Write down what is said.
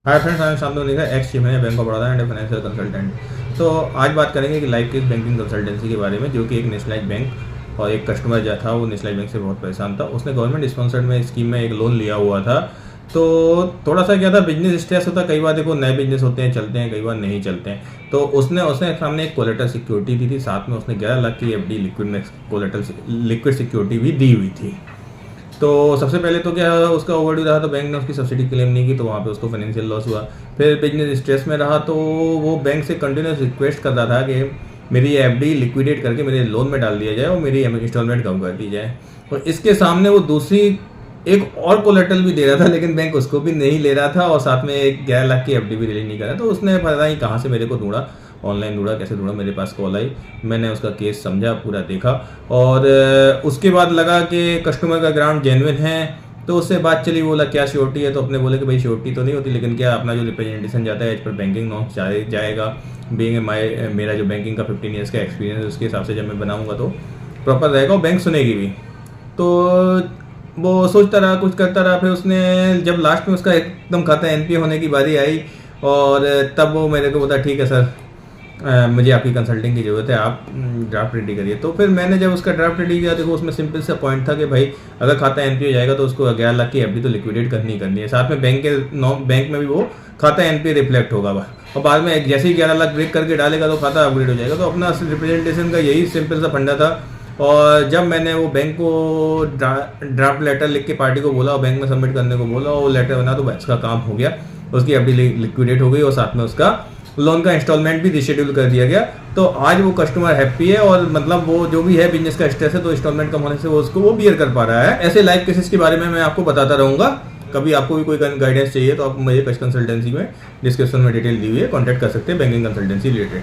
Hi friends, I am Shantanu Nikha, ex chief manager Bank of Baroda and financial consultant. तो आज बात करेंगे कि लाइफ केस बैंकिंग कंसल्टेंसी के बारे में, जो कि एक नेशनलाइज बैंक और एक कस्टमर जो था वो नेशनलाइज बैंक से बहुत परेशान था। उसने गवर्नमेंट स्पॉन्सर्ड में स्कीम में एक लोन लिया हुआ था। तो थोड़ा सा क्या था, बिजनेस स्ट्रेस होता है। कई बार देखो नए बिजनेस होते हैं, चलते हैं, कई बार नहीं चलते हैं। तो उसने उसने सामने एक कोलेटरल सिक्योरिटी दी थी, साथ में उसने 11 लाख की एफडी लिक्विड सिक्योरिटी भी दी हुई थी। तो सबसे पहले तो क्या उसका ओवरड्यू रहा, तो बैंक ने उसकी सब्सिडी क्लेम नहीं की, तो वहाँ पे उसको फाइनेंशियल लॉस हुआ। फिर बिजनेस स्ट्रेस में रहा, तो वो बैंक से कंटिन्यूस रिक्वेस्ट कर रहा था कि मेरी एफडी लिक्विडेट करके मेरे लोन में डाल दिया जाए और मेरी इंस्टॉलमेंट कम कर दी जाए। और इसके सामने वो दूसरी एक और कोलेटरल भी दे रहा था, लेकिन बैंक उसको भी नहीं ले रहा था और साथ में एक 11 लाख की एफडी भी रिलीज नहीं कर रहा। तो उसने पता नहीं कहाँ से मेरे को ढूंढा, ऑनलाइन ढूंढा, कैसे ढूंढा, मेरे पास कॉल आई, मैंने उसका केस समझा, पूरा देखा। और उसके बाद लगा कि कस्टमर का ग्राउंड जेन्युइन है। तो उससे बात चली, बोला क्या श्योरिटी है, तो अपने बोले कि भाई श्योरिटी तो नहीं होती, लेकिन क्या अपना जो रिप्रेजेंटेशन जाता है एज पर बैंकिंग नॉर्म्स जाएगा। मेरा जो बैंकिंग का 15 ईयर्स का एक्सपीरियंस है, उसके हिसाब से जब मैं बनाऊंगा तो प्रॉपर रहेगा और बैंक सुनेगी भी। तो वो सोचता रहा, कुछ करता रहा। फिर उसने जब लास्ट में उसका एकदम खाता एनपीए होने की बारी आई, और तब वो मेरे को बोला ठीक है सर, मुझे आपकी कंसल्टिंग की ज़रूरत है, आप ड्राफ्ट रेडी करिए। तो फिर मैंने जब उसका ड्राफ्ट रेडी किया, देखो उसमें सिंपल सा पॉइंट था कि भाई अगर खाता एनपीए जाएगा तो उसको 11 लाख की एफडी तो लिक्विडेट करनी है, साथ में बैंक में भी वो खाता एनपीए रिफ्लेक्ट होगा। और बाद में जैसे ही 11 लाख ब्रेक करके डालेगा तो खाता अपग्रेड हो जाएगा। तो अपना रिप्रेजेंटेशन का यही सिंपल सा फंडा था। और जब मैंने वो बैंक को ड्राफ्ट लेटर लिख के पार्टी को बोला और बैंक में सबमिट करने को बोला, वो लेटर बना, तो इसका काम हो गया, उसकी एफडी लिक्विडेट हो गई और साथ में उसका लोन का इंस्टॉलमेंट भी रिशेड्यूल कर दिया गया। तो आज वो कस्टमर हैप्पी है, और मतलब वो जो भी है बिजनेस का स्ट्रेस है, तो इंस्टॉलमेंट कम होने से वो बियर कर पा रहा है। ऐसे लाइफ केसेस के बारे में मैं आपको बताता रहूंगा। कभी आपको भी कोई गाइडेंस चाहिए तो आप मुझे कस्ट कंसल्टेंसी में डिस्क्रिप्शन में डिटेल दी हुई है, कॉन्टैक्ट कर सकते हैं बैंकिंग कंसल्टेंसी रिलेटेड।